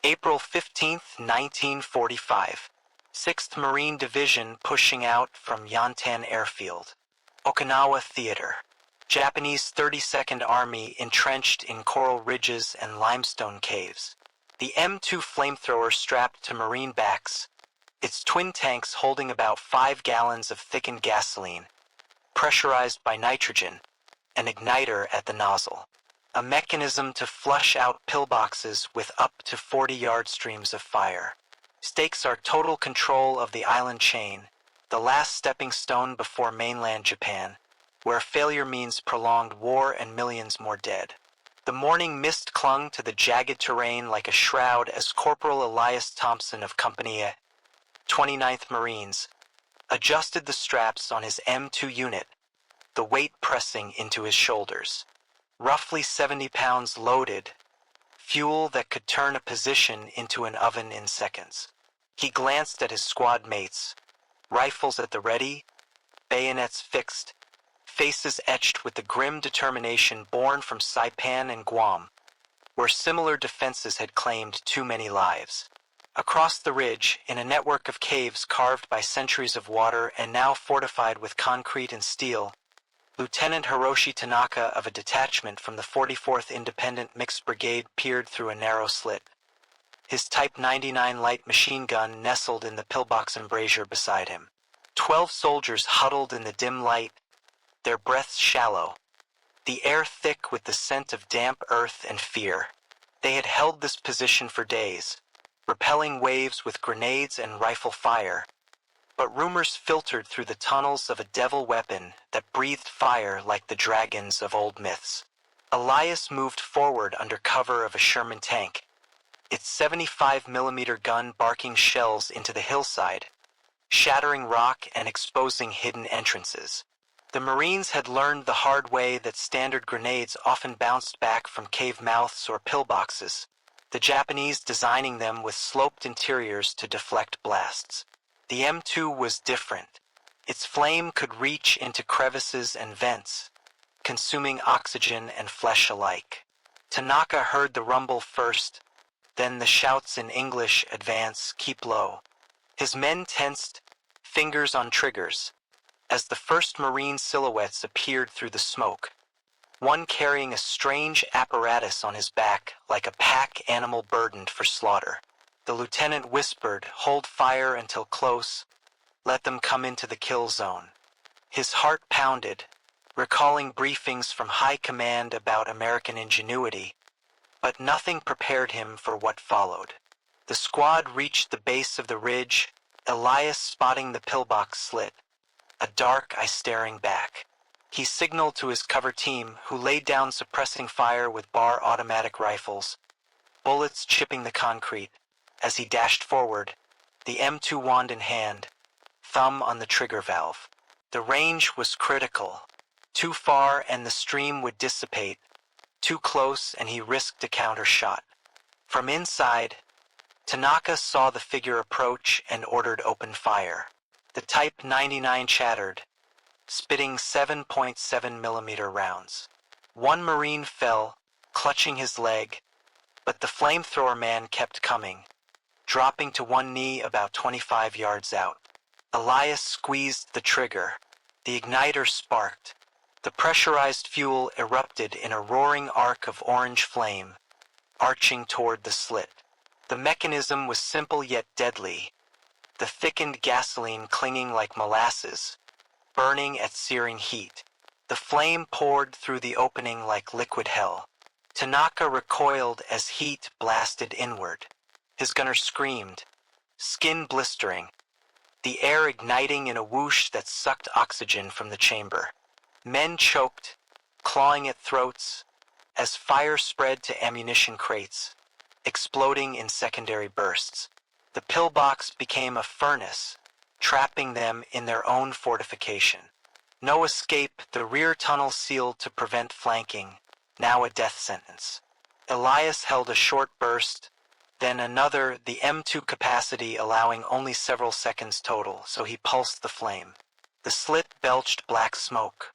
April 15, 1945. 6th Marine Division pushing out from Yontan Airfield. Okinawa Theater. Japanese 32nd Army entrenched in coral ridges and limestone caves. The M2 flamethrower strapped to Marine backs, its twin tanks holding about 5 gallons of thickened gasoline, pressurized by nitrogen, an igniter at the nozzle. A mechanism to flush out pillboxes with up to 40-yard streams of fire. Stakes are total control of the island chain, the last stepping stone before mainland Japan, where failure means prolonged war and millions more dead. The morning mist clung to the jagged terrain like a shroud as Corporal Elias Thompson of Company 29th Marines adjusted the straps on his M2 unit, the weight pressing into his shoulders. Roughly 70 pounds loaded, fuel that could turn a position into an oven in seconds. He glanced at his squad mates, rifles at the ready, bayonets fixed, faces etched with the grim determination born from Saipan and Guam, where similar defenses had claimed too many lives. Across the ridge, in a network of caves carved by centuries of water and now fortified with concrete and steel, Lieutenant Hiroshi Tanaka of a detachment from the 44th Independent Mixed Brigade peered through a narrow slit. His Type 99 light machine gun nestled in the pillbox embrasure beside him. 12 soldiers huddled in the dim light, their breaths shallow, the air thick with the scent of damp earth and fear. They had held this position for days, repelling waves with grenades and rifle fire, but rumors filtered through the tunnels of a devil weapon that breathed fire like the dragons of old myths. Elias moved forward under cover of a Sherman tank, its 75mm gun barking shells into the hillside, shattering rock and exposing hidden entrances. The Marines had learned the hard way that standard grenades often bounced back from cave mouths or pillboxes, the Japanese designing them with sloped interiors to deflect blasts. The M2 was different. Its flame could reach into crevices and vents, consuming oxygen and flesh alike. Tanaka heard the rumble first, then the shouts in English, "Advance, keep low." His men tensed, fingers on triggers, as the first Marine silhouettes appeared through the smoke, one carrying a strange apparatus on his back like a pack animal burdened for slaughter. The lieutenant whispered, "Hold fire until close. Let them come into the kill zone." His heart pounded, recalling briefings from high command about American ingenuity, but nothing prepared him for what followed. The squad reached the base of the ridge, Elias spotting the pillbox slit, a dark eye staring back. He signaled to his cover team, who laid down suppressing fire with bar automatic rifles, bullets chipping the concrete. As he dashed forward, the M2 wand in hand, thumb on the trigger valve. The range was critical. Too far and the stream would dissipate. Too close and he risked a counter shot. From inside, Tanaka saw the figure approach and ordered open fire. The Type 99 chattered, spitting 7.7mm rounds. One Marine fell, clutching his leg, but the flamethrower man kept coming, dropping to one knee about 25 yards out. Elias squeezed the trigger. The igniter sparked. The pressurized fuel erupted in a roaring arc of orange flame, arching toward the slit. The mechanism was simple yet deadly, the thickened gasoline clinging like molasses, burning at searing heat. The flame poured through the opening like liquid hell. Tanaka recoiled as heat blasted inward. His gunner screamed, skin blistering, the air igniting in a whoosh that sucked oxygen from the chamber. Men choked, clawing at throats, as fire spread to ammunition crates, exploding in secondary bursts. The pillbox became a furnace, trapping them in their own fortification. No escape, the rear tunnel sealed to prevent flanking, now a death sentence. Elias held a short burst, then another, the M2 capacity allowing only several seconds total, so he pulsed the flame. The slit belched black smoke.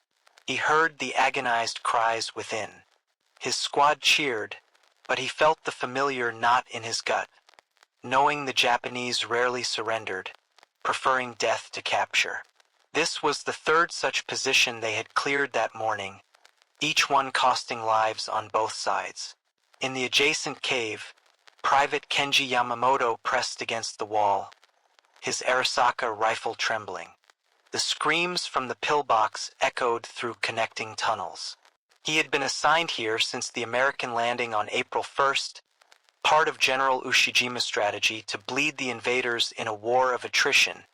He heard the agonized cries within. His squad cheered, But he felt the familiar knot in his gut, knowing the Japanese rarely surrendered, preferring death to capture. This was the third such position they had cleared that morning, each one costing lives on both sides. In the adjacent cave, Private Kenji Yamamoto pressed against the wall, his Arisaka rifle trembling. The screams from the pillbox echoed through connecting tunnels. He had been assigned here since the American landing on April 1st, part of General Ushijima's strategy to bleed the invaders in a war of attrition,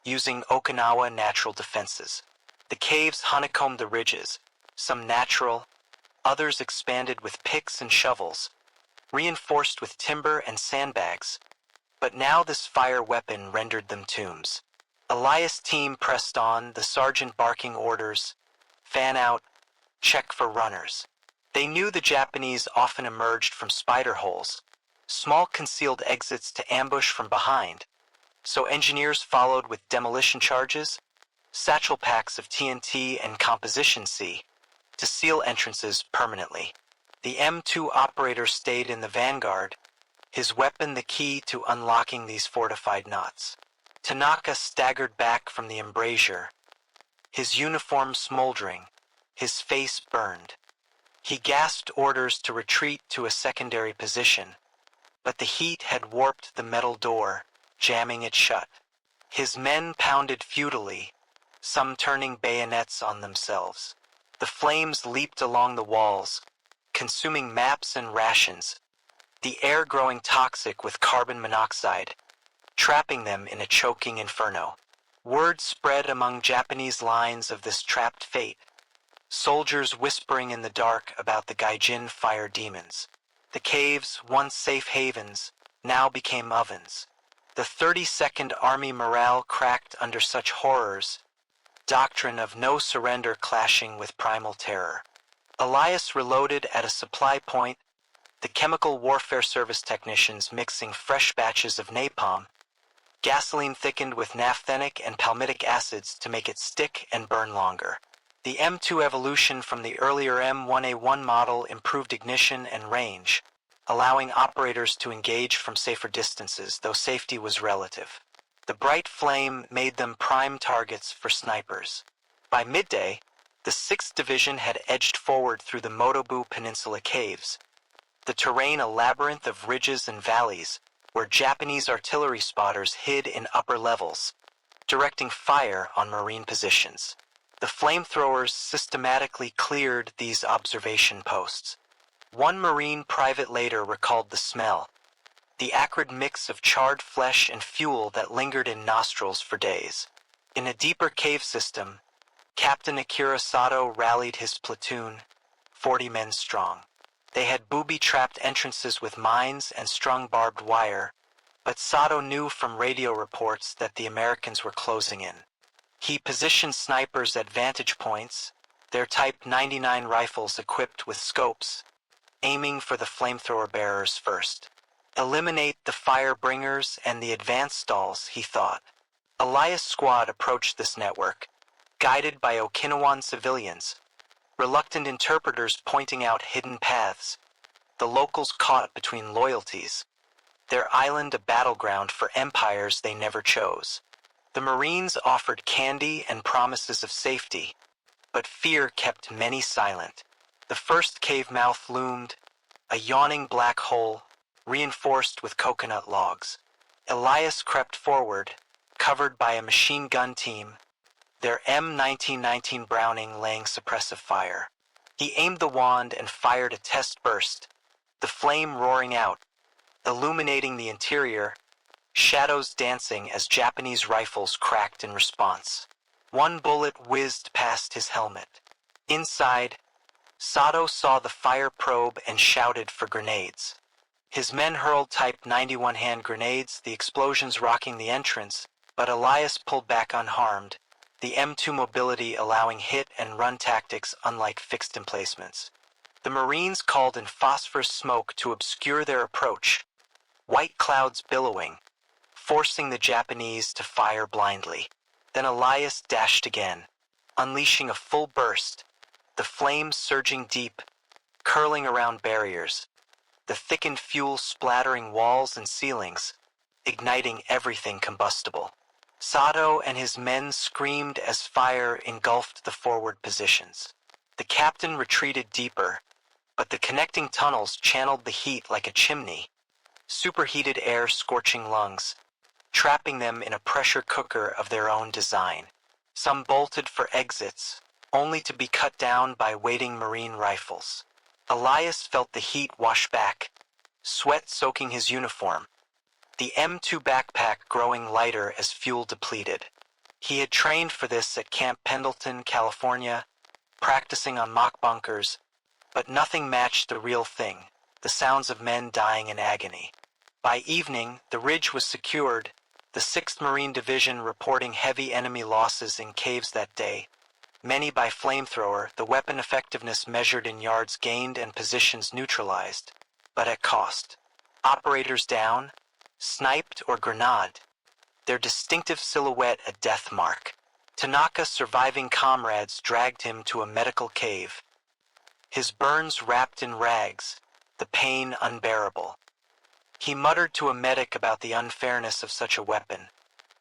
using Okinawa natural defenses. The caves honeycombed the ridges, some natural, others expanded with picks and shovels, reinforced with timber and sandbags, but now this fire weapon rendered them tombs. Elias' team pressed on, the sergeant barking orders, fan out, check for runners. They knew the Japanese often emerged from spider holes, small concealed exits to ambush from behind, so engineers followed with demolition charges, satchel packs of TNT and composition C, to seal entrances permanently. The M2 operator stayed in the vanguard, his weapon the key to unlocking these fortified knots. Tanaka staggered back from the embrasure, his uniform smoldering, his face burned. He gasped orders to retreat to a secondary position, but the heat had warped the metal door, jamming it shut. His men pounded futilely, some turning bayonets on themselves. The flames leaped along the walls, consuming maps and rations, the air growing toxic with carbon monoxide, trapping them in a choking inferno. Word spread among Japanese lines of this trapped fate, soldiers whispering in the dark about the Gaijin fire demons. The caves, once safe havens, now became ovens. The 32nd Army morale cracked under such horrors, doctrine of no surrender clashing with primal terror. Elias reloaded at a supply point, the chemical warfare service technicians mixing fresh batches of napalm, gasoline thickened with naphthenic and palmitic acids to make it stick and burn longer. The M2 evolution from the earlier M1A1 model improved ignition and range, allowing operators to engage from safer distances, though safety was relative. The bright flame made them prime targets for snipers. By midday, the 6th Division had edged forward through the Motobu Peninsula caves, the terrain a labyrinth of ridges and valleys, where Japanese artillery spotters hid in upper levels, directing fire on Marine positions. The flamethrowers systematically cleared these observation posts. One Marine private later recalled the smell, the acrid mix of charred flesh and fuel that lingered in nostrils for days. In a deeper cave system, Captain Akira Sato rallied his platoon, 40 men strong. They had booby-trapped entrances with mines and strung barbed wire, but Sato knew from radio reports that the Americans were closing in. He positioned snipers at vantage points, their Type 99 rifles equipped with scopes, aiming for the flamethrower bearers first. Eliminate the fire bringers and the advance stalls, he thought. Elias' squad approached this network, guided by Okinawan civilians, reluctant interpreters pointing out hidden paths, the locals caught between loyalties, their island a battleground for empires they never chose. The Marines offered candy and promises of safety, but fear kept many silent. The first cave mouth loomed, a yawning black hole, reinforced with coconut logs. Elias crept forward, covered by a machine gun team, their M1919 Browning laying suppressive fire. He aimed the wand and fired a test burst, the flame roaring out, illuminating the interior, shadows dancing as Japanese rifles cracked in response. One bullet whizzed past his helmet. Inside, Sato saw the fire probe and shouted for grenades. His men hurled Type 91 hand grenades, the explosions rocking the entrance, but Elias pulled back unharmed, the M2 mobility allowing hit and run tactics unlike fixed emplacements. The Marines called in phosphorus smoke to obscure their approach, white clouds billowing, forcing the Japanese to fire blindly. Then Elias dashed again, unleashing a full burst, the flames surging deep, curling around barriers. the thickened fuel splattering walls and ceilings, igniting everything combustible. Sato and his men screamed as fire engulfed the forward positions. The captain retreated deeper, but the connecting tunnels channeled the heat like a chimney, superheated air scorching lungs, trapping them in a pressure cooker of their own design. Some bolted for exits, only to be cut down by waiting Marine rifles. Elias felt the heat wash back, sweat soaking his uniform, the M2 backpack growing lighter as fuel depleted. He had trained for this at Camp Pendleton, California, practicing on mock bunkers, but nothing matched the real thing, the sounds of men dying in agony. By evening, the ridge was secured, the 6th Marine Division reporting heavy enemy losses in caves that day, many by flamethrower, the weapon effectiveness measured in yards gained and positions neutralized, but at cost. Operators down, sniped or grenade, their distinctive silhouette a death mark. Tanaka's surviving comrades dragged him to a medical cave, his burns wrapped in rags, the pain unbearable. He muttered to a medic about the unfairness of such a weapon,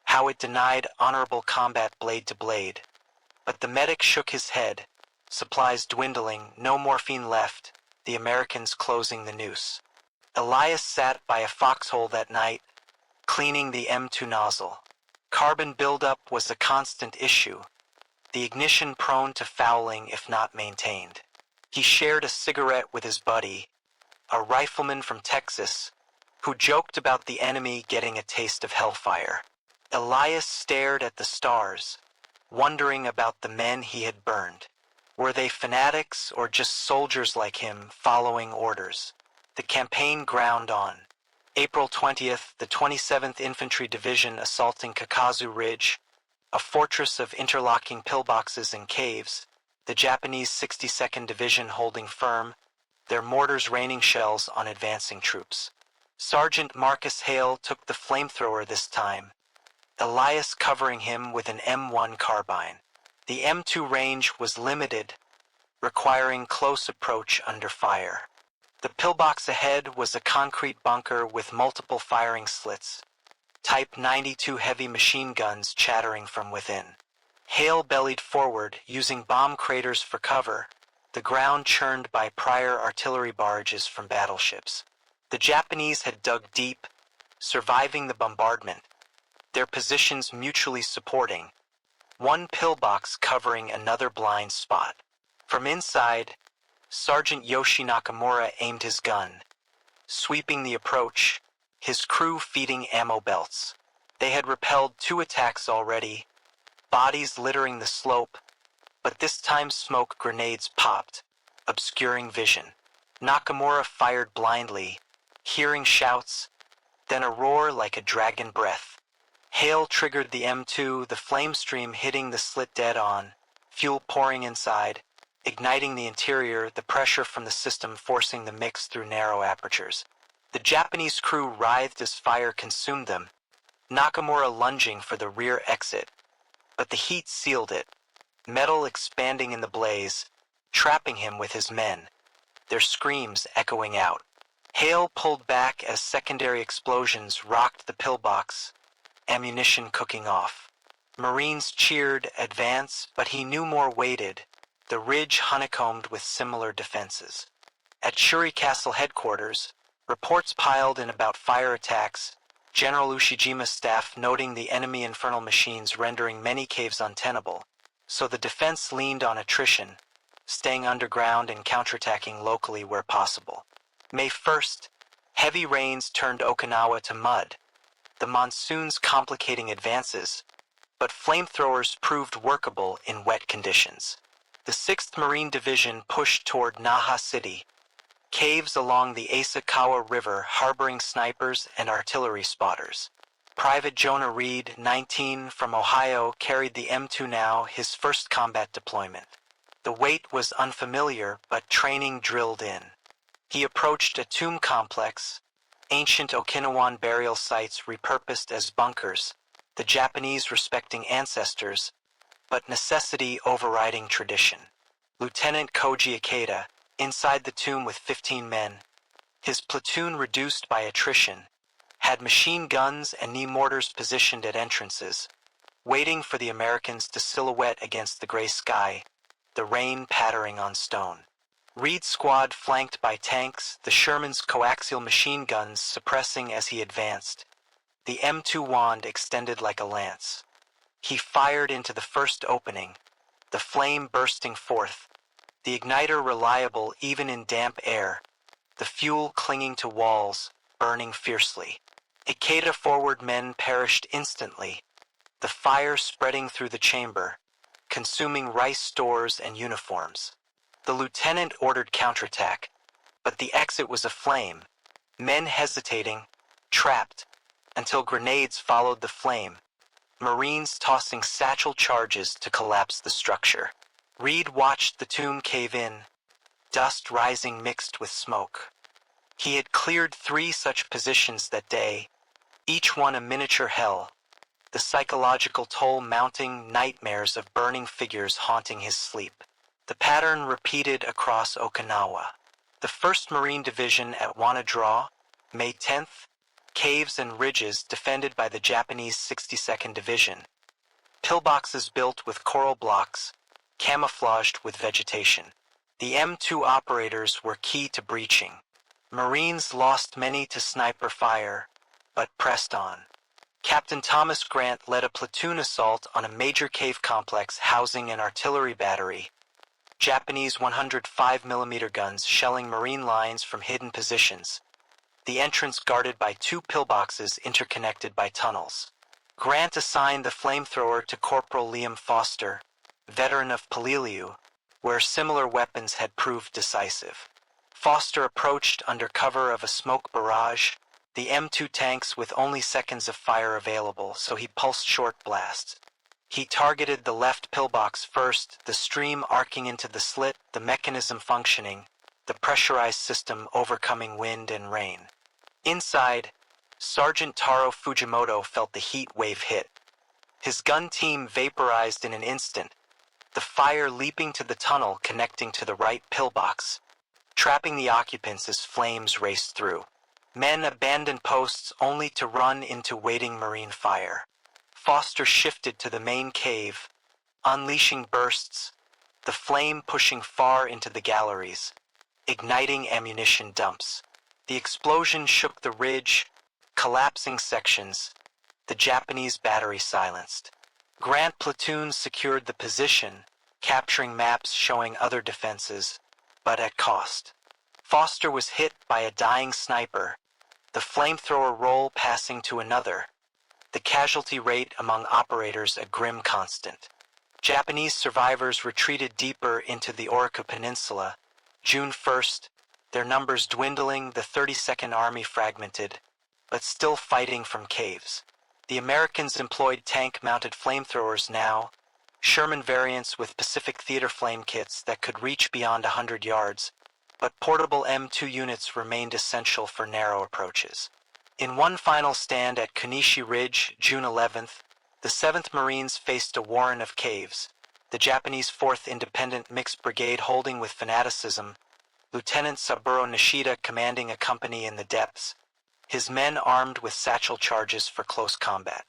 how it denied honorable combat blade to blade. But the medic shook his head, supplies dwindling, no morphine left, the Americans closing the noose. Elias sat by a foxhole that night, cleaning the M2 nozzle. Carbon buildup was a constant issue, the ignition prone to fouling if not maintained. He shared a cigarette with his buddy, a rifleman from Texas, who joked about the enemy getting a taste of hellfire. Elias stared at the stars, wondering about the men he had burned. Were they fanatics or just soldiers like him following orders? The campaign ground on. April 20th, the 27th Infantry Division assaulting Kakazu Ridge, a fortress of interlocking pillboxes and caves, the Japanese 62nd Division holding firm, their mortars raining shells on advancing troops. Sergeant Marcus Hale took the flamethrower this time, Elias covering him with an M1 carbine. The M2 range was limited, requiring close approach under fire. The pillbox ahead was a concrete bunker with multiple firing slits, Type 92 heavy machine guns chattering from within. Hale bellied forward, using bomb craters for cover, the ground churned by prior artillery barrages from battleships. The Japanese had dug deep, surviving the bombardment, their positions mutually supporting, one pillbox covering another blind spot. From inside, Sergeant Yoshi Nakamura aimed his gun, sweeping the approach, his crew feeding ammo belts. They had repelled 2 attacks already, bodies littering the slope, but this time smoke grenades popped, obscuring vision. Nakamura fired blindly, hearing shouts, then a roar like a dragon breath. Hale triggered the M2, the flame stream hitting the slit dead on, fuel pouring inside, igniting the interior, the pressure from the system forcing the mix through narrow apertures. The Japanese crew writhed as fire consumed them, Nakamura lunging for the rear exit, but the heat sealed it, metal expanding in the blaze, trapping him with his men, their screams echoing out. Hale pulled back as secondary explosions rocked the pillbox, ammunition cooking off. Marines cheered, advance, but he knew more waited, the ridge honeycombed with similar defenses. At Shuri Castle headquarters, reports piled in about fire attacks, General Ushijima's staff noting the enemy infernal machines rendering many caves untenable, so the defense leaned on attrition, staying underground and counterattacking locally where possible. May 1st, heavy rains turned Okinawa to mud, the monsoons complicating advances, but flamethrowers proved workable in wet conditions. The 6th Marine Division pushed toward Naha City, caves along the Asakawa River harboring snipers and artillery spotters. Private Jonah Reed, 19, from Ohio, carried the M2 now, his first combat deployment. The weight was unfamiliar, but training drilled in. He approached a tomb complex, ancient Okinawan burial sites repurposed as bunkers, the Japanese respecting ancestors, but necessity overriding tradition. Lieutenant Koji Ikeda, inside the tomb with 15 men, His platoon reduced by attrition, had machine guns and knee mortars positioned at entrances, waiting for the Americans to silhouette against the gray sky, the rain pattering on stone. Reed's squad flanked by tanks, the Sherman's coaxial machine guns suppressing as he advanced. The M2 wand extended like a lance. He fired into the first opening, the flame bursting forth, the igniter reliable even in damp air, the fuel clinging to walls, burning fiercely. Ikeda forward men perished instantly, the fire spreading through the chamber, consuming rice stores and uniforms. The lieutenant ordered counterattack, but the exit was aflame, men hesitating, trapped, until grenades followed the flame, Marines tossing satchel charges to collapse the structure. Reed watched the tomb cave in, dust rising mixed with smoke. He had cleared 3 such positions that day, each one a miniature hell, the psychological toll mounting, nightmares of burning figures haunting his sleep. The pattern repeated across Okinawa. The 1st Marine Division at Wanadraw, May 10th, caves and ridges defended by the Japanese 62nd Division. Pillboxes built with coral blocks, camouflaged with vegetation. The M2 operators were key to breaching. Marines lost many to sniper fire, but pressed on. Captain Thomas Grant led a platoon assault on a major cave complex housing an artillery battery. Japanese 105mm guns shelling Marine lines from hidden positions. The entrance guarded by 2 pillboxes interconnected by tunnels. Grant assigned the flamethrower to Corporal Liam Foster, veteran of Peleliu, where similar weapons had proved decisive. Foster approached under cover of a smoke barrage, the M2 tanks with only seconds of fire available, so he pulsed short blasts. He targeted the left pillbox first, the stream arcing into the slit, the mechanism functioning, the pressurized system overcoming wind and rain. Inside, Sergeant Taro Fujimoto felt the heat wave hit. His gun team vaporized in an instant, the fire leaping to the tunnel connecting to the right pillbox, trapping the occupants as flames raced through. Men abandoned posts only to run into waiting Marine fire. Foster shifted to the main cave, unleashing bursts, the flame pushing far into the galleries, igniting ammunition dumps. The explosion shook the ridge, collapsing sections, the Japanese battery silenced. Grant platoons secured the position, capturing maps showing other defenses, but at cost. Foster was hit by a dying sniper, the flamethrower role passing to another, the casualty rate among operators a grim constant. Japanese survivors retreated deeper into the Orica Peninsula. June 1st, their numbers dwindling, the 32nd Army fragmented, but still fighting from caves. The Americans employed tank-mounted flamethrowers now, Sherman variants with Pacific Theater flame kits that could reach beyond 100 yards, but portable M2 units remained essential for narrow approaches. In one final stand at Kunishi Ridge, June 11th, the 7th Marines faced a warren of caves, the Japanese 4th Independent Mixed Brigade holding with fanaticism, Lieutenant Saburo Nishida commanding a company in the depths, his men armed with satchel charges for close combat.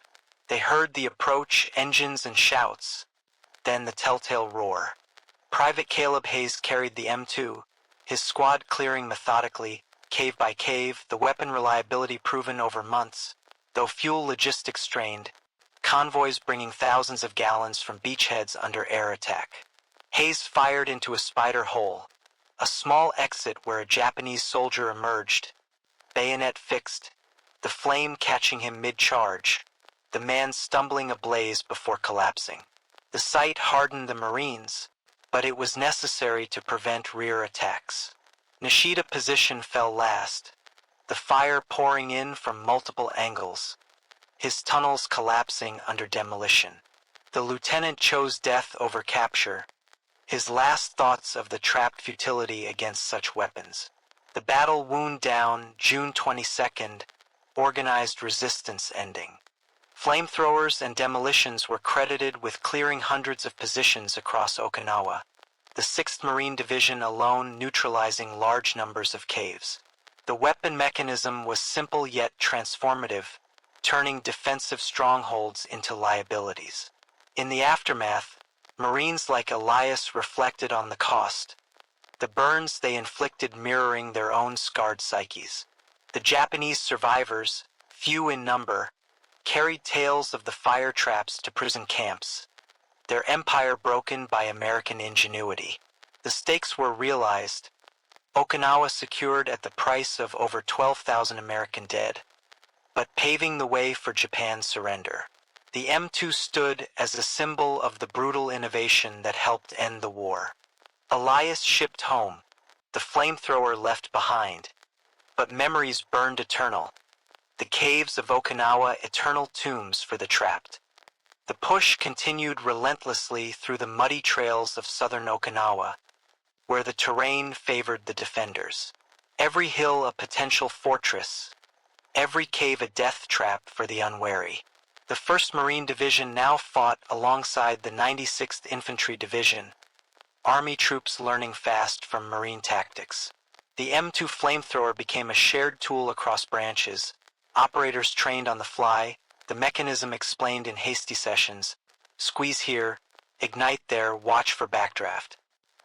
They heard the approach, engines and shouts, then the telltale roar. Private Caleb Hayes carried the M2, his squad clearing methodically, cave by cave, the weapon reliability proven over months, though fuel logistics strained, convoys bringing thousands of gallons from beachheads under air attack. Hayes fired into a spider hole, a small exit where a Japanese soldier emerged, bayonet fixed, the flame catching him mid-charge, the man stumbling ablaze before collapsing. The sight hardened the Marines, but it was necessary to prevent rear attacks. Nishida's position fell last, the fire pouring in from multiple angles, his tunnels collapsing under demolition. The lieutenant chose death over capture, his last thoughts of the trapped futility against such weapons. The battle wound down, June 22nd, organized resistance ending. Flamethrowers and demolitions were credited with clearing hundreds of positions across Okinawa, the 6th Marine Division alone neutralizing large numbers of caves. The weapon mechanism was simple yet transformative, turning defensive strongholds into liabilities. In the aftermath, Marines like Elias reflected on the cost, the burns they inflicted mirroring their own scarred psyches. The Japanese survivors, few in number, carried tales of the fire traps to prison camps, their empire broken by American ingenuity. The stakes were realized, Okinawa secured at the price of over 12,000 American dead, but paving the way for Japan's surrender. The M2 stood as a symbol of the brutal innovation that helped end the war. Elias shipped home, the flamethrower left behind, but memories burned eternal. The caves of Okinawa, eternal tombs for the trapped. The push continued relentlessly through the muddy trails of southern Okinawa, where the terrain favored the defenders. Every hill a potential fortress, every cave a death trap for the unwary. The 1st Marine Division now fought alongside the 96th Infantry Division, Army troops learning fast from Marine tactics. The M2 flamethrower became a shared tool across branches, operators trained on the fly, the mechanism explained in hasty sessions, squeeze here, ignite there, watch for backdraft.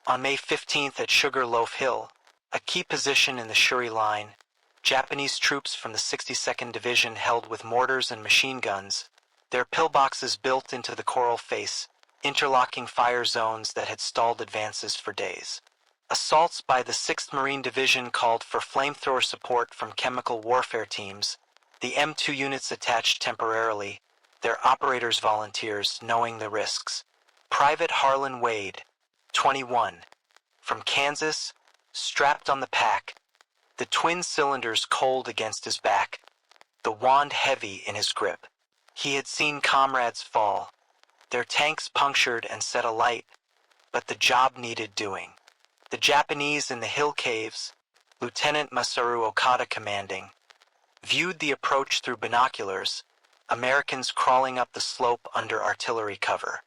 On May 15th at Sugar Loaf Hill, a key position in the Shuri line, Japanese troops from the 62nd Division held with mortars and machine guns, their pillboxes built into the coral face, interlocking fire zones that had stalled advances for days. Assaults by the 6th Marine Division called for flamethrower support from chemical warfare teams, the M2 units attached temporarily, their operators volunteers knowing the risks. Private Harlan Wade, 21, from Kansas, strapped on the pack, the twin cylinders cold against his back, the wand heavy in his grip. He had seen comrades fall, their tanks punctured and set alight, but the job needed doing. The Japanese in the hill caves, Lieutenant Masaru Okada commanding, viewed the approach through binoculars, Americans crawling up the slope under artillery cover.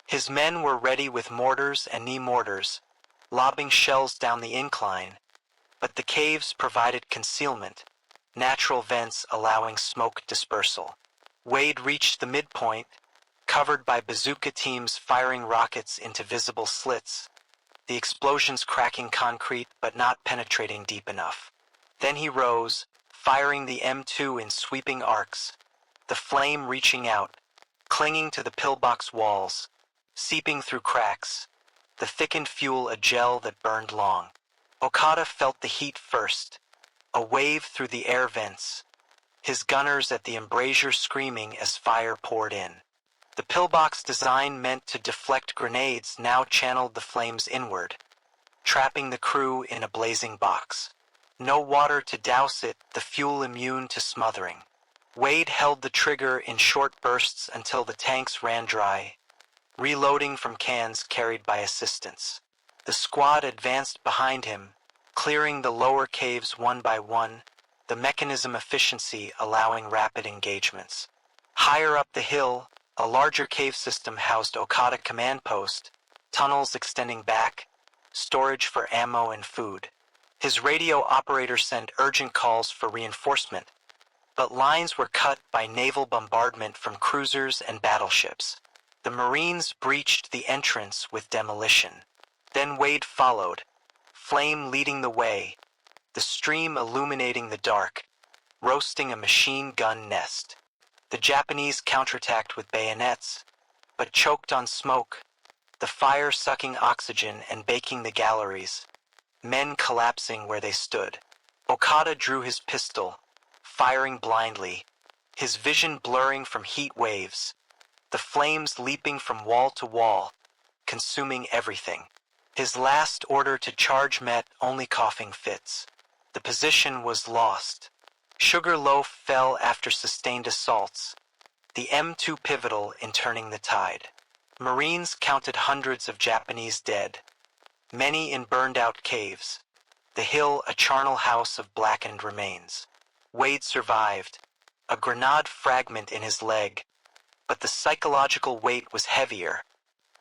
His men were ready with mortars and knee mortars, lobbing shells down the incline, but the caves provided concealment, natural vents allowing smoke dispersal. Wade reached the midpoint, covered by bazooka teams firing rockets into visible slits, the explosions cracking concrete but not penetrating deep enough. Then he rose, firing the M2 in sweeping arcs, the flame reaching out, clinging to the pillbox walls, seeping through cracks, the thickened fuel a gel that burned long. Okada felt the heat first, a wave through the air vents, his gunners at the embrasure screaming as fire poured in. The pillbox design meant to deflect grenades now channeled the flames inward, trapping the crew in a blazing box. No water to douse it, the fuel immune to smothering. Wade held the trigger in short bursts until the tanks ran dry, reloading from cans carried by assistants. The squad advanced behind him, clearing the lower caves one by one, the mechanism efficiency allowing rapid engagements. Higher up the hill, a larger cave system housed Okada command post, tunnels extending back, storage for ammo and food. His radio operator sent urgent calls for reinforcement, but lines were cut by naval bombardment from cruisers and battleships. The Marines breached the entrance with demolition. Then Wade followed, flame leading the way, the stream illuminating the dark, roasting a machine gun nest. The Japanese counterattacked with bayonets, but choked on smoke, the fire sucking oxygen and baking the galleries, men collapsing where they stood. Okada drew his pistol, firing blindly, his vision blurring from heat waves, the flames leaping from wall to wall, consuming everything. His last order to charge met only coughing fits. The position was lost. Sugar Loaf fell after sustained assaults, the M2 pivotal in turning the tide. Marines counted hundreds of Japanese dead, many in burned-out caves, the hill a charnel house of blackened remains. Wade survived, a grenade fragment in his leg, but the psychological weight was heavier,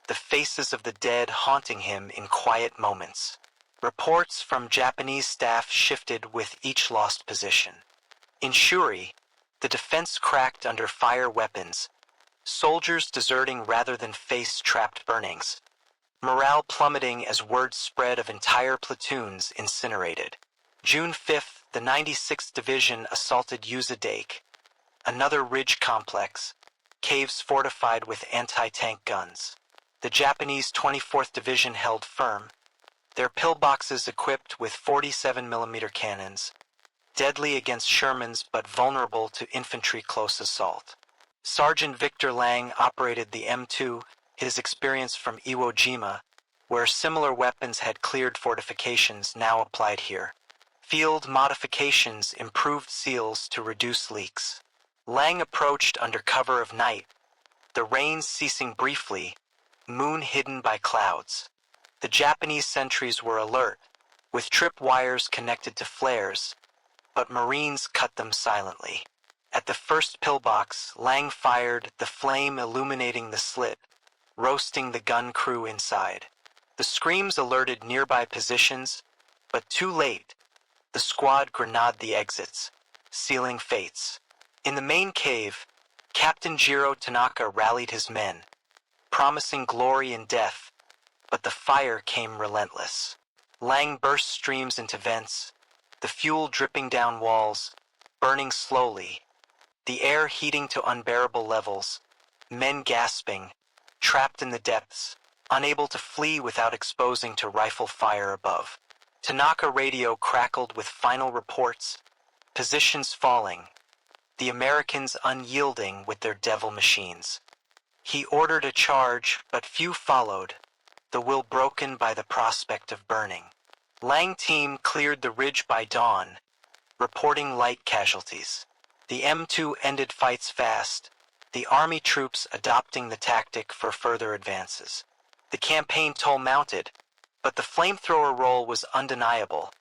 the faces of the dead haunting him in quiet moments. Reports from Japanese staff shifted with each lost position. In Shuri, the defense cracked under fire weapons, soldiers deserting rather than face trapped burnings, morale plummeting as word spread of entire platoons incinerated. June 5th, the 96th Division assaulted Uzadake, another ridge complex, caves fortified with anti-tank guns. The Japanese 24th Division held firm, their pillboxes equipped with 47mm cannons, deadly against Shermans but vulnerable to infantry close assault. Sergeant Victor Lang operated the M2, his experience from Iwo Jima, where similar weapons had cleared fortifications, now applied here. Field modifications improved seals to reduce leaks. Lang approached under cover of night, the rain ceasing briefly, moon hidden by clouds. The Japanese sentries were alert, with trip wires connected to flares, but Marines cut them silently. At the first pillbox, Lang fired, the flame illuminating the slit, roasting the gun crew inside. The screams alerted nearby positions, but too late. The squad grenaded the exits, sealing fates. In the main cave, Captain Jiro Tanaka rallied his men, promising glory and death, but the fire came relentless. Lang burst streams into vents, the fuel dripping down walls, burning slowly, the air heating to unbearable levels, men gasping, trapped in the depths, unable to flee without exposing to rifle fire above. Tanaka radio crackled with final reports, positions falling, the Americans unyielding with their devil machines. He ordered a charge, but few followed, the will broken by the prospect of burning. Lang team cleared the ridge by dawn, reporting light casualties. The M2 ended fights fast, the Army troops adopting the tactic for further advances. The campaign toll mounted, but the flamethrower role was undeniable,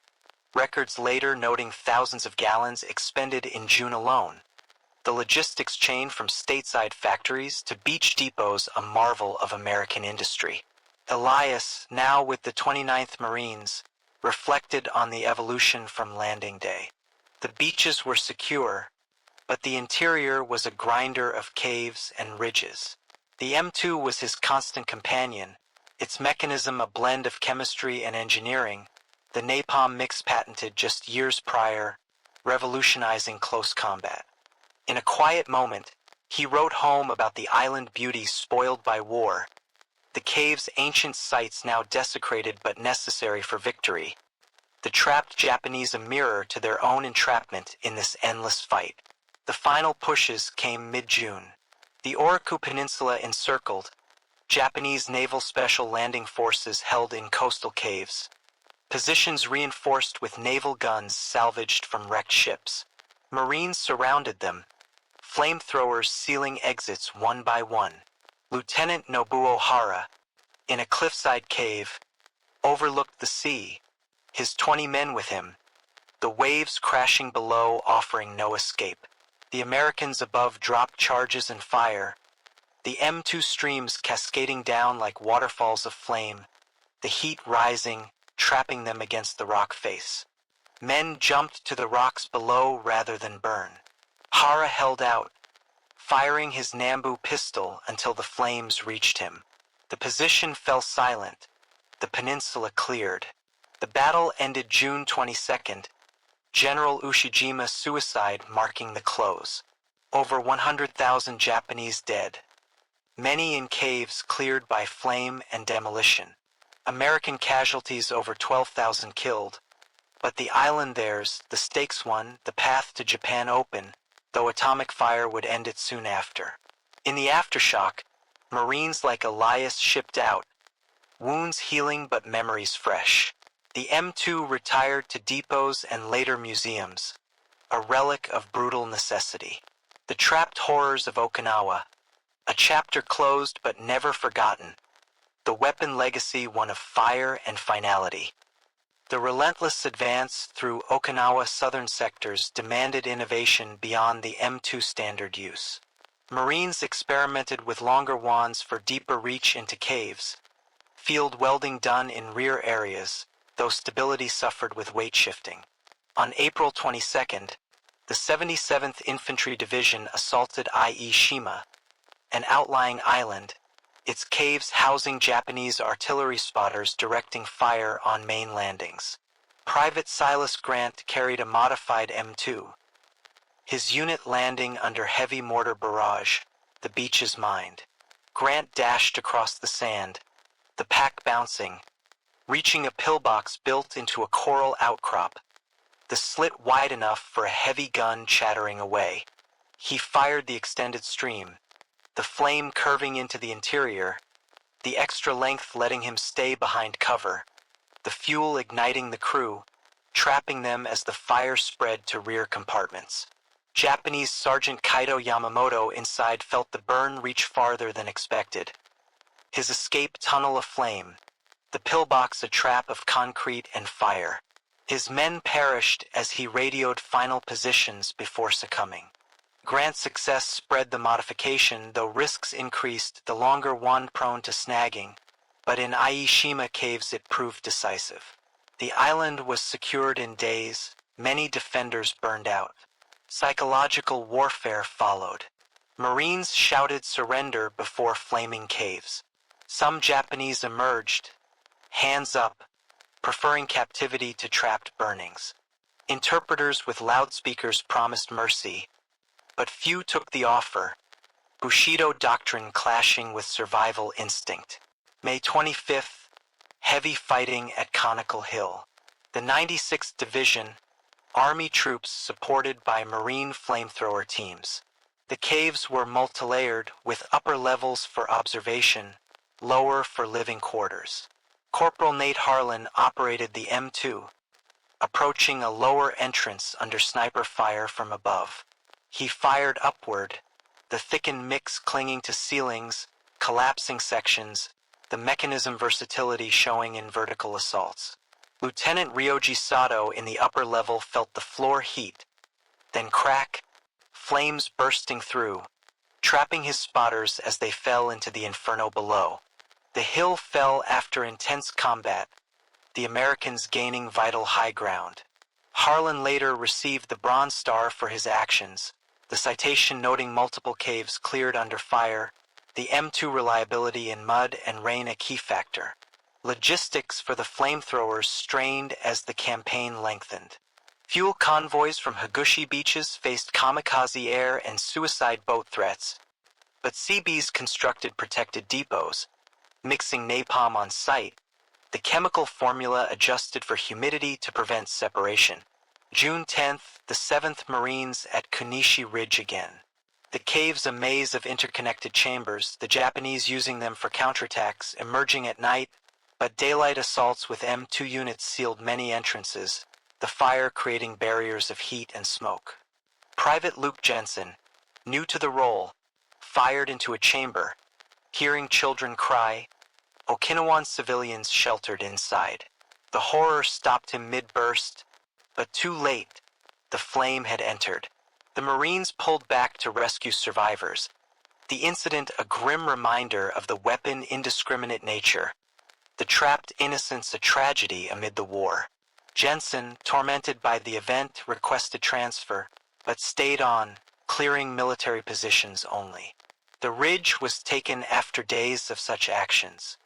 records later noting thousands of gallons expended in June alone. The logistics chain from stateside factories to beach depots a marvel of American industry. Elias, now with the 29th Marines, reflected on the evolution from landing day. The beaches were secure, but the interior was a grinder of caves and ridges. The M2 was his constant companion, its mechanism a blend of chemistry and engineering, the napalm mix patented just years prior, revolutionizing close combat. In a quiet moment, he wrote home about the island beauty spoiled by war, the cave's ancient sites now desecrated but necessary for victory, the trapped Japanese a mirror to their own entrapment in this endless fight. The final pushes came mid-June. The Oriku Peninsula encircled, Japanese Naval Special Landing Forces held in coastal caves, positions reinforced with naval guns salvaged from wrecked ships. Marines surrounded them, flamethrowers sealing exits one by one. Lieutenant Nobuo Hara, in a cliffside cave, overlooked the sea, his 20 men with him, the waves crashing below offering no escape. The Americans above dropped charges and fire, the M2 streams cascading down like waterfalls of flame, the heat rising, trapping them against the rock face. Men jumped to the rocks below rather than burn. Hara held out, firing his Nambu pistol until the flames reached him. The position fell silent, the peninsula cleared. The battle ended June 22nd, General Ushijima's suicide marking the close. Over 100,000 Japanese dead, many in caves cleared by flame and demolition. American casualties over 12,000 killed, but the island theirs, the stakes won, the path to Japan open, though atomic fire would end it soon after. In the aftershock, Marines like Elias shipped out, wounds healing but memories fresh. The M2 retired to depots and later museums, a relic of brutal necessity. The trapped horrors of Okinawa, a chapter closed but never forgotten, the weapon legacy one of fire and finality. The relentless advance through Okinawa southern sectors demanded innovation beyond the M2 standard use. Marines experimented with longer wands for deeper reach into caves, field welding done in rear areas, though stability suffered with weight shifting. On April 22nd, the 77th Infantry Division assaulted Ie Shima, an outlying island, its caves housing Japanese artillery spotters directing fire on main landings. Private Silas Grant carried a modified M2. His unit landing under heavy mortar barrage, the beaches mined. Grant dashed across the sand, the pack bouncing, reaching a pillbox built into a coral outcrop, the slit wide enough for a heavy gun chattering away. He fired the extended stream, the flame curving into the interior, the extra length letting him stay behind cover, the fuel igniting the crew, trapping them as the fire spread to rear compartments. Japanese Sergeant Kaito Yamamoto inside felt the burn reach farther than expected. His escape tunnel aflame, the pillbox a trap of concrete and fire. His men perished as he radioed final positions before succumbing. Grant's success spread the modification, though risks increased the longer one prone to snagging, but in Ie Shima caves it proved decisive. The island was secured in days, many defenders burned out. Psychological warfare followed. Marines shouted surrender before flaming caves. Some Japanese emerged, hands up, preferring captivity to trapped burnings. Interpreters with loudspeakers promised mercy, but few took the offer, Bushido doctrine clashing with survival instinct. May 25th, heavy fighting at Conical Hill. The 96th Division, Army troops supported by Marine flamethrower teams. The caves were multilayered with upper levels for observation, lower for living quarters. Corporal Nate Harlan operated the M2, approaching a lower entrance under sniper fire from above. He fired upward, the thickened mix clinging to ceilings, collapsing sections, the mechanism versatility showing in vertical assaults. Lieutenant Ryoji Sato in the upper level felt the floor heat, then crack, flames bursting through, trapping his spotters as they fell into the inferno below. The hill fell after intense combat, the Americans gaining vital high ground. Harlan later received the Bronze Star for his actions, the citation noting multiple caves cleared under fire, the M2 reliability in mud and rain a key factor. Logistics for the flamethrowers strained as the campaign lengthened. Fuel convoys from Higuchi beaches faced kamikaze air and suicide boat threats, but CBs constructed protected depots, mixing napalm on site, the chemical formula adjusted for humidity to prevent separation. June 10th, the 7th Marines at Kunishi Ridge again. The caves a maze of interconnected chambers, the Japanese using them for counterattacks, emerging at night, but daylight assaults with M2 units sealed many entrances, the fire creating barriers of heat and smoke. Private Luke Jensen, new to the role, fired into a chamber, hearing children cry, Okinawan civilians sheltered inside. The horror stopped him mid-burst, but too late, the flame had entered. The Marines pulled back to rescue survivors, the incident a grim reminder of the weapon indiscriminate nature, the trapped innocents a tragedy amid the war. Jensen, tormented by the event, requested transfer, but stayed on, clearing military positions only. The ridge was taken after days of such actions.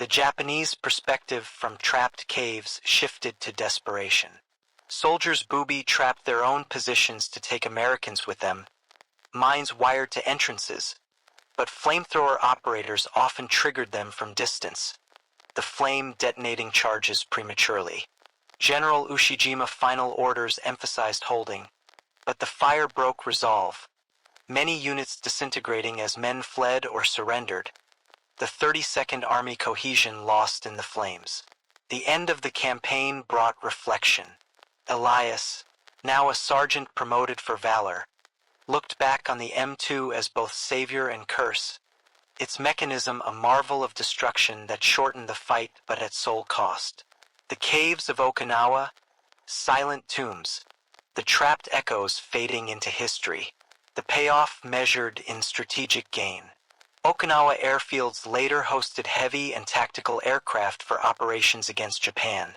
The Japanese perspective from trapped caves shifted to desperation. Soldiers booby-trapped their own positions to take Americans with them, mines wired to entrances, but flamethrower operators often triggered them from distance, the flame detonating charges prematurely. General Ushijima final orders emphasized holding, but the fire broke resolve, many units disintegrating as men fled or surrendered, the 32nd Army cohesion lost in the flames. The end of the campaign brought reflection. Elias, now a sergeant promoted for valor, looked back on the M2 as both savior and curse, its mechanism a marvel of destruction that shortened the fight but at sole cost. The caves of Okinawa, silent tombs, the trapped echoes fading into history, the payoff measured in strategic gain. Okinawa airfields later hosted heavy and tactical aircraft for operations against Japan.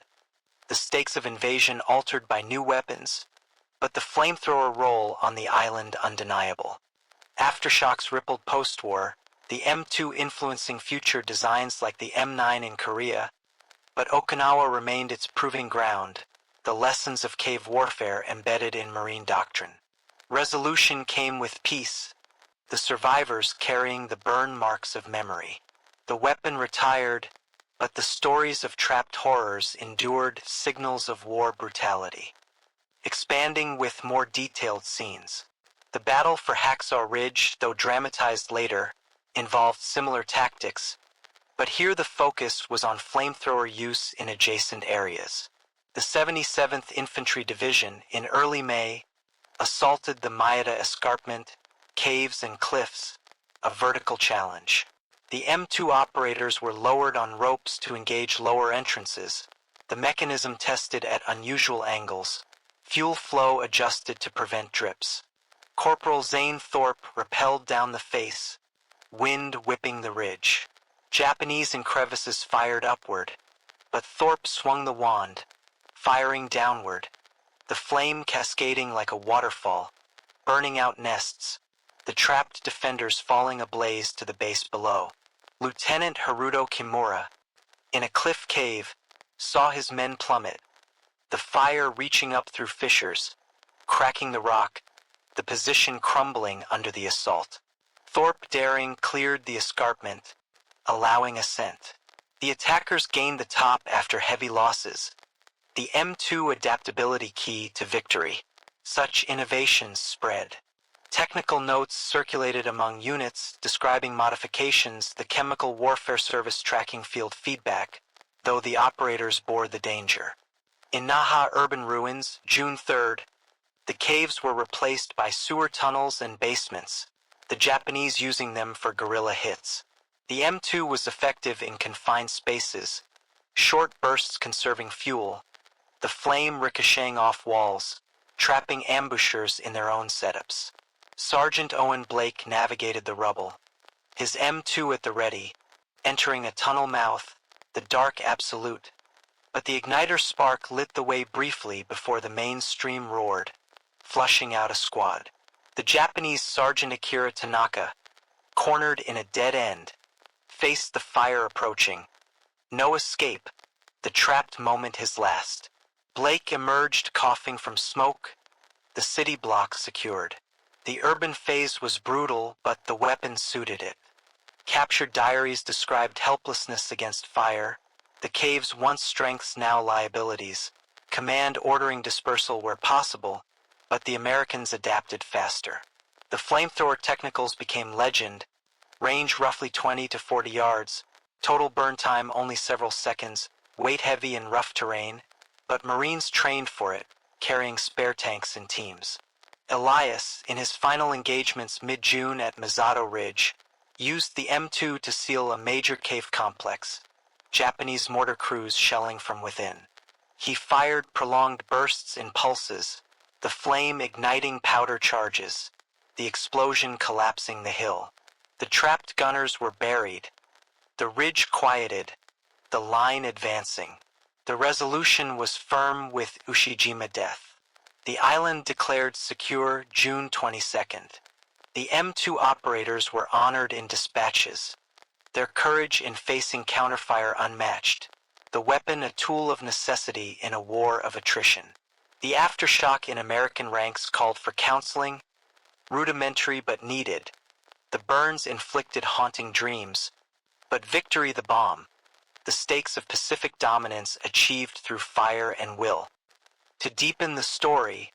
the stakes of invasion altered by new weapons, but the flamethrower role on the island undeniable. Aftershocks rippled post-war, the M2 influencing future designs like the M9 in Korea, but Okinawa remained its proving ground, the lessons of cave warfare embedded in marine doctrine. Resolution came with peace, the survivors carrying the burn marks of memory. The weapon retired, but the stories of trapped horrors endured, signals of war brutality. Expanding with more detailed scenes. The battle for Hacksaw Ridge, though dramatized later, involved similar tactics, but here the focus was on flamethrower use in adjacent areas. The 77th Infantry Division, in early May, assaulted the Maeda Escarpment, caves and cliffs, a vertical challenge. The M2 operators were lowered on ropes to engage lower entrances, the mechanism tested at unusual angles, fuel flow adjusted to prevent drips. Corporal Zane Thorpe rappelled down the face, wind whipping the ridge. Japanese in crevices fired upward, but Thorpe swung the wand, firing downward, the flame cascading like a waterfall, burning out nests, the trapped defenders falling ablaze to the base below. Lieutenant Haruto Kimura, in a cliff cave, saw his men plummet, the fire reaching up through fissures, cracking the rock, the position crumbling under the assault. Thorpe daring cleared the escarpment, allowing ascent. The attackers gained the top after heavy losses, the M2 adaptability key to victory. Such innovations spread. Technical notes circulated among units describing modifications, the Chemical Warfare Service tracking field feedback, though the operators bore the danger. In Naha urban ruins, June 3rd, the caves were replaced by sewer tunnels and basements, the Japanese using them for guerrilla hits. The M2 was effective in confined spaces, short bursts conserving fuel, the flame ricocheting off walls, trapping ambushers in their own setups. Sergeant Owen Blake navigated the rubble, his M2 at the ready, entering a tunnel mouth, the dark absolute, but the igniter spark lit the way briefly before the main stream roared, flushing out a squad. The Japanese Sergeant Akira Tanaka, cornered in a dead end, faced the fire approaching. No escape, the trapped moment his last. Blake emerged coughing from smoke, the city block secured. The urban phase was brutal, but the weapon suited it. Captured diaries described helplessness against fire, the cave's once strengths now liabilities, command ordering dispersal where possible, but the Americans adapted faster. The flamethrower technicals became legend, range roughly 20 to 40 yards, total burn time only several seconds, weight heavy in rough terrain, but Marines trained for it, carrying spare tanks in teams. Elias, in his final engagements mid-June at Misato Ridge, used the M2 to seal a major cave complex, Japanese mortar crews shelling from within. He fired prolonged bursts in pulses, the flame igniting powder charges, the explosion collapsing the hill. The trapped gunners were buried, the ridge quieted, the line advancing. The resolution was firm with Ushijima death. The island declared secure June 22nd. The M2 operators were honored in dispatches, their courage in facing counterfire unmatched, the weapon a tool of necessity in a war of attrition. The aftershock in American ranks called for counseling, rudimentary but needed. The burns inflicted haunting dreams, but victory the bomb, the stakes of Pacific dominance achieved through fire and will. To deepen the story,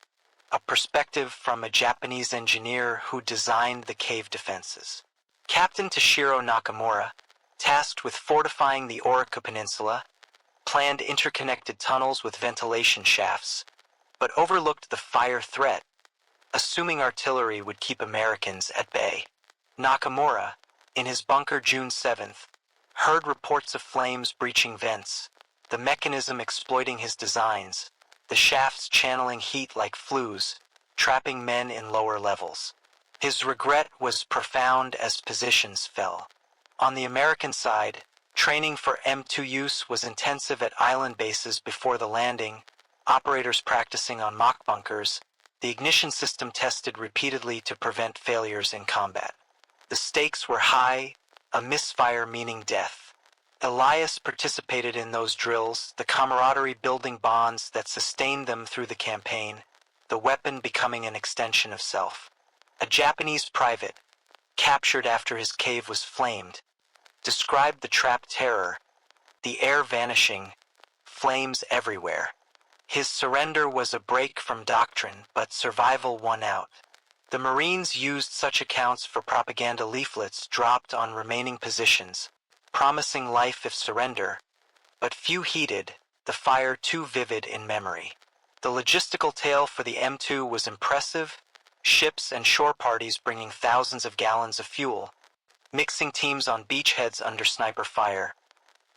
a perspective from a Japanese engineer who designed the cave defenses. Captain Toshiro Nakamura, tasked with fortifying the Orica Peninsula, planned interconnected tunnels with ventilation shafts, but overlooked the fire threat, assuming artillery would keep Americans at bay. Nakamura, in his bunker June 7th, heard reports of flames breaching vents, the mechanism exploiting his designs, the shafts channeling heat like flues, trapping men in lower levels. His regret was profound as positions fell. On the American side, Training for M2 use was intensive at island bases before the landing, operators practicing on mock bunkers, the ignition system tested repeatedly to prevent failures in combat. The stakes were high, a misfire meaning death. Elias participated in those drills, the camaraderie building bonds that sustained them through the campaign, the weapon becoming an extension of self. A Japanese private, captured after his cave was flamed, described the trap terror, the air vanishing, flames everywhere. His surrender was a break from doctrine, but survival won out. The Marines used such accounts for propaganda leaflets dropped on remaining positions, promising life if surrender, but few heeded, the fire too vivid in memory. The logistical tale for the M2 was impressive, ships and shore parties bringing thousands of gallons of fuel, mixing teams on beachheads under sniper fire,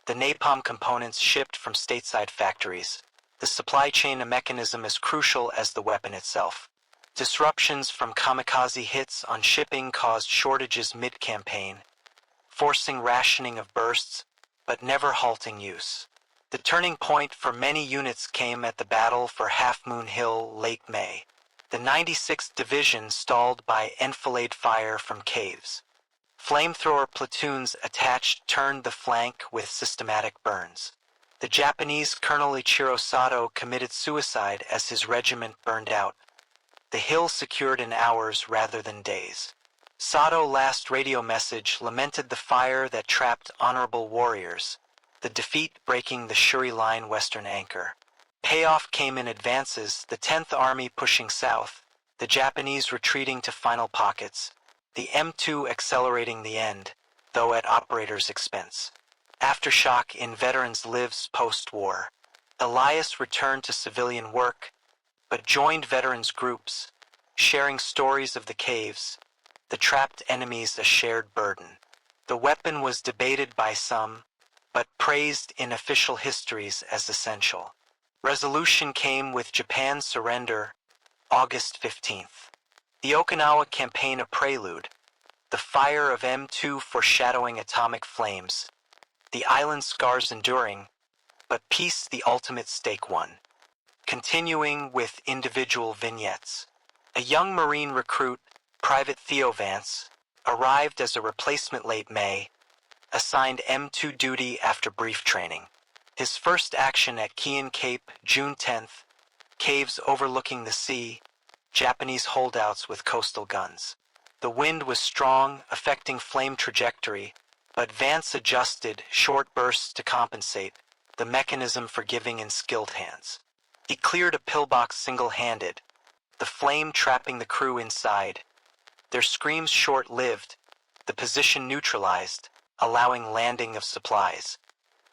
the napalm components shipped from stateside factories. The supply chain mechanism as crucial as the weapon itself. Disruptions from kamikaze hits on shipping caused shortages mid-campaign, forcing rationing of bursts, but never halting use. The turning point for many units came at the battle for Half Moon Hill late May. The 96th Division stalled by enfilade fire from caves. Flamethrower platoons attached turned the flank with systematic burns. The Japanese Colonel Ichiro Sato committed suicide as his regiment burned out. The hill secured in hours rather than days. Sato's last radio message lamented the fire that trapped honorable warriors, the defeat breaking the Shuri Line western anchor. Payoff came in advances, the 10th Army pushing south, the Japanese retreating to final pockets, the M2 accelerating the end, though at operators' expense. Aftershock in veterans' lives post-war. Elias returned to civilian work, but joined veterans groups, sharing stories of the caves, the trapped enemies a shared burden. The weapon was debated by some, but praised in official histories as essential. Resolution came with Japan's surrender, August 15th. The Okinawa campaign a prelude, the fire of M2 foreshadowing atomic flames, the island scars enduring, but peace the ultimate stake won. Continuing with individual vignettes. A young Marine recruit, Private Theo Vance, arrived as a replacement late May, assigned M2 duty after brief training. His first action at Kian Cape, June 10th, caves overlooking the sea, Japanese holdouts with coastal guns. The wind was strong, affecting flame trajectory, but Vance adjusted short bursts to compensate, the mechanism forgiving in skilled hands. He cleared a pillbox single-handed, the flame trapping the crew inside. Their screams short-lived, the position neutralized, allowing landing of supplies.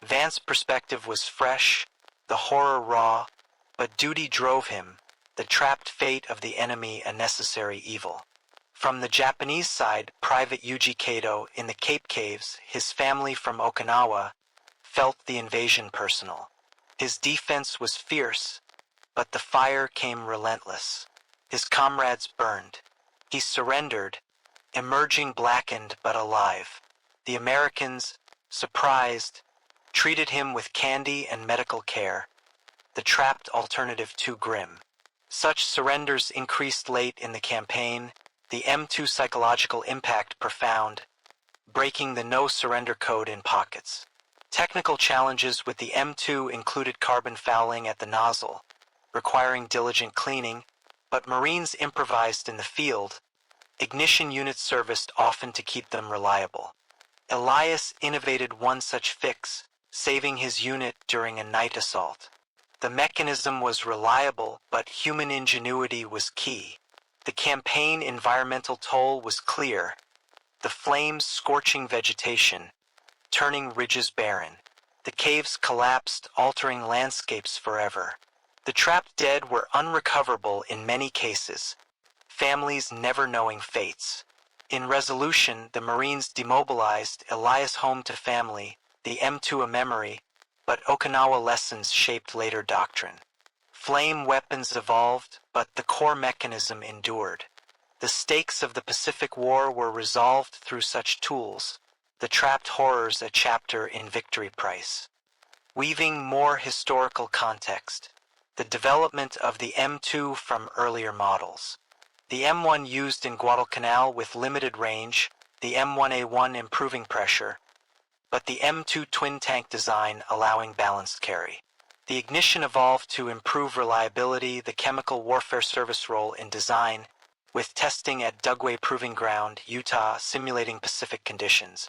Vance's perspective was fresh, the horror raw, but duty drove him, the trapped fate of the enemy a necessary evil. From the Japanese side, Private Yuji Kato in the Cape Caves, his family from Okinawa, felt the invasion personal. His defense was fierce, but the fire came relentless. His comrades burned. He surrendered, emerging blackened but alive. The Americans, surprised, treated him with candy and medical care, the trapped alternative too grim. Such surrenders increased late in the campaign, the M2 psychological impact profound, breaking the no-surrender code in pockets. Technical challenges with the M2 included carbon fouling at the nozzle, requiring diligent cleaning, but Marines improvised in the field, ignition units serviced often to keep them reliable. Elias innovated one such fix, saving his unit during a night assault. The mechanism was reliable, but human ingenuity was key. The campaign environmental toll was clear, the flames scorching vegetation, turning ridges barren. The caves collapsed, altering landscapes forever. The trapped dead were unrecoverable in many cases, families never knowing fates. In resolution, the Marines demobilized Elias home to family, the M2 a memory, but Okinawa lessons shaped later doctrine. Flame weapons evolved, but the core mechanism endured. The stakes of the Pacific War were resolved through such tools, The Trapped Horrors, a chapter in Victory Price. Weaving more historical context. The development of the M2 from earlier models. The M1 used in Guadalcanal with limited range, the M1A1 improving pressure, but the M2 twin-tank design allowing balanced carry. The ignition evolved to improve reliability, the chemical warfare service role in design, with testing at Dugway Proving Ground, Utah, simulating Pacific conditions.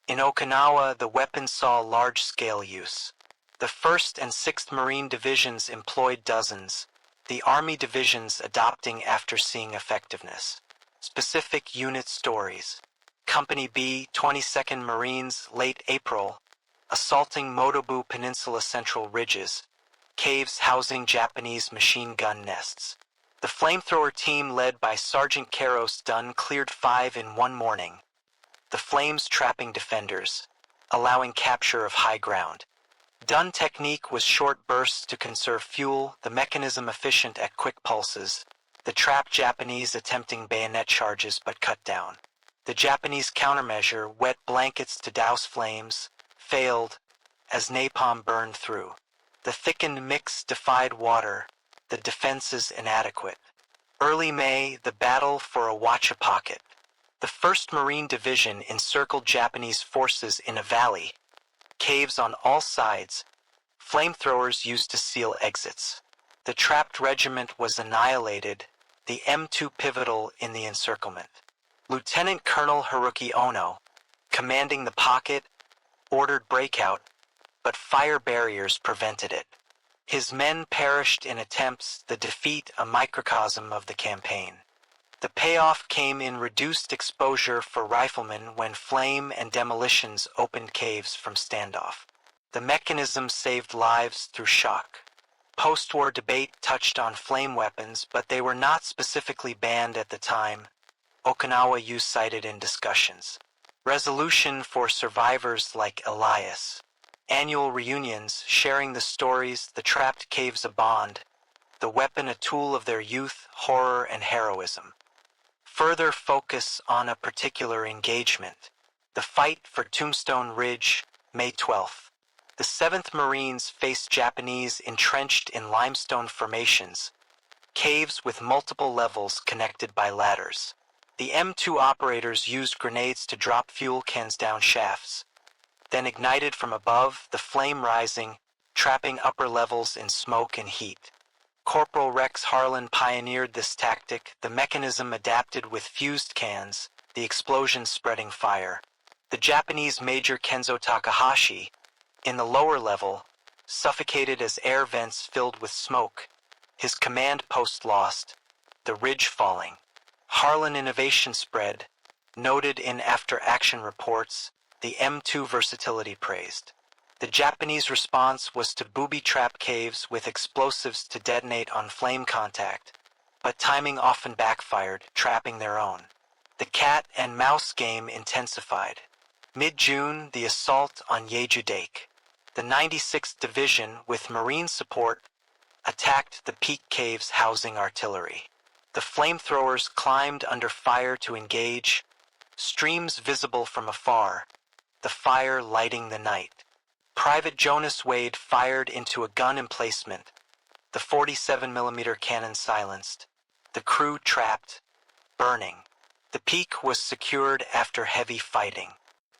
In Okinawa, the weapon saw large-scale use. The 1st and 6th Marine Divisions employed dozens, the Army divisions adopting after seeing effectiveness. Specific unit stories. Company B, 22nd Marines, late April, assaulting Motobu Peninsula Central Ridges, caves housing Japanese machine gun nests. The flamethrower team led by Sergeant Karos Dunn cleared 5 in one morning. The flames trapping defenders, allowing capture of high ground. Dunn technique was short bursts to conserve fuel, the mechanism efficient at quick pulses, the trapped Japanese attempting bayonet charges but cut down. The Japanese countermeasure, wet blankets to douse flames, failed, as napalm burned through. The thickened mix defied water, the defenses inadequate. Early May, the battle for a Wacha pocket. The 1st Marine Division encircled Japanese forces in a valley, caves on all sides, flamethrowers used to seal exits. The trapped regiment was annihilated, the M2 pivotal in the encirclement. Lieutenant Colonel Haruki Ono, commanding the pocket, ordered breakout, but fire barriers prevented it. His men perished in attempts, the defeat a microcosm of the campaign. The payoff came in reduced exposure for riflemen when flame and demolitions opened caves from standoff. The mechanism saved lives through shock. Post-war debate touched on flame weapons, but they were not specifically banned at the time. Okinawa use cited in discussions. Resolution for survivors like Elias. Annual reunions sharing the stories, the trapped caves a bond, the weapon a tool of their youth, horror, and heroism. Further focus on a particular engagement. The fight for Tombstone Ridge, May 12th. The 7th Marines faced Japanese entrenched in limestone formations, caves with multiple levels connected by ladders. The M2 operators used grenades to drop fuel cans down shafts, then ignited from above, the flame rising, trapping upper levels in smoke and heat. Corporal Rex Harlan pioneered this tactic, the mechanism adapted with fused cans, the explosion spreading fire. The Japanese Major Kenzo Takahashi, in the lower level, suffocated as air vents filled with smoke, his command post lost, the ridge falling. Harlan innovation spread, noted in after-action reports, the M2 versatility praised. The Japanese response was to booby-trap caves with explosives to detonate on flame contact, but timing often backfired, trapping their own. The cat-and-mouse game intensified. Mid-June, the assault on Jeju Dake. The 96th Division, with Marine support, attacked the peak caves housing artillery. The flamethrowers climbed under fire to engage, streams visible from afar, the fire lighting the night. Private Jonas Wade fired into a gun emplacement, the 47mm cannon silenced, the crew trapped, burning. The peak was secured after heavy fighting.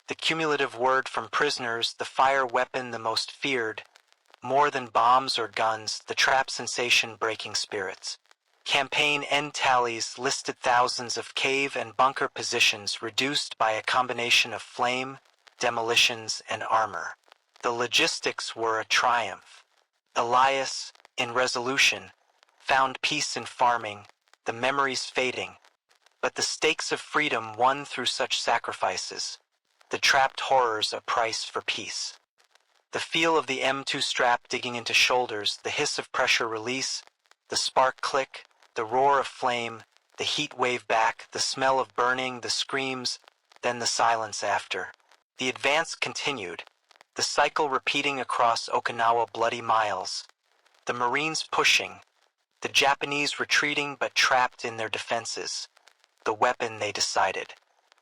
The cumulative word from prisoners, the fire weapon the most feared, more than bombs or guns, the trap sensation breaking spirits. Campaign end tallies listed thousands of cave and bunker positions reduced by a combination of flame, demolitions, and armor. The logistics were a triumph. Elias, in resolution, found peace in farming, the memories fading, but the stakes of freedom won through such sacrifices, the trapped horrors a price for peace. The feel of the M2 strap digging into shoulders, the hiss of pressure release, the spark click, the roar of flame, the heat wave back, the smell of burning, the screams, then the silence after. The advance continued, the cycle repeating across Okinawa bloody miles, the Marines pushing, the Japanese retreating but trapped in their defenses, the weapon they decided.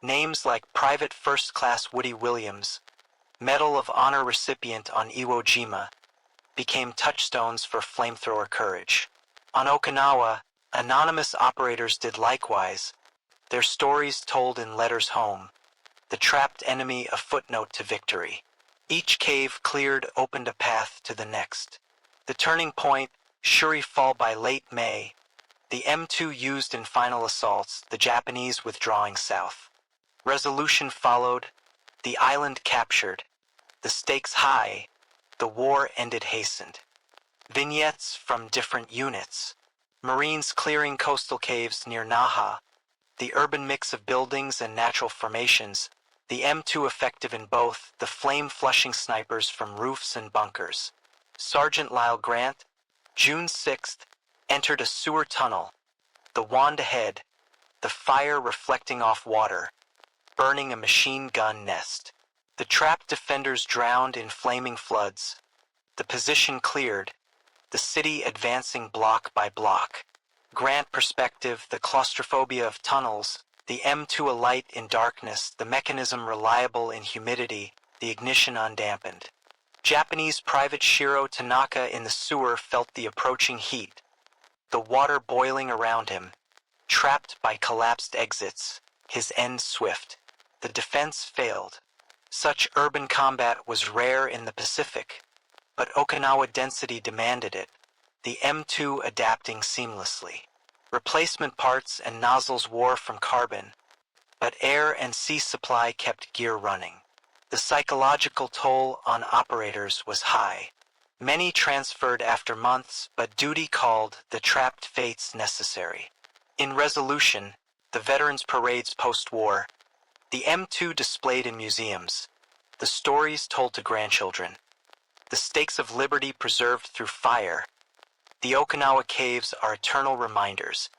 Names like Private First Class Woody Williams, Medal of Honor recipient on Iwo Jima, became touchstones for flamethrower courage. On Okinawa, anonymous operators did likewise, their stories told in letters home, the trapped enemy a footnote to victory. Each cave cleared opened a path to the next. The turning point, Shuri Fall by late May, the M2 used in final assaults, the Japanese withdrawing south. Resolution followed, the island captured, the stakes high, the war ended hastened. Vignettes from different units. Marines clearing coastal caves near Naha, the urban mix of buildings and natural formations, the M2 effective in both, the flame-flushing snipers from roofs and bunkers. Sergeant Lyle Grant, June 6th, entered a sewer tunnel, the wand ahead, the fire reflecting off water, burning a machine gun nest. The trapped defenders drowned in flaming floods, the position cleared, the city advancing block by block. Grant perspective, the claustrophobia of tunnels, the M2 alight in darkness, the mechanism reliable in humidity, the ignition undampened. Japanese Private Shiro Tanaka in the sewer felt the approaching heat, the water boiling around him, trapped by collapsed exits, his end swift. The defense failed. Such urban combat was rare in the Pacific, but Okinawa density demanded it, the M2 adapting seamlessly. Replacement parts and nozzles wore from carbon, but air and sea supply kept gear running. The psychological toll on operators was high. Many transferred after months, but duty called, the trapped fates necessary. In Resolution, the veterans' parades post-war, the M2 displayed in museums, the stories told to grandchildren, the stakes of liberty preserved through fire. The Okinawa caves are eternal reminders,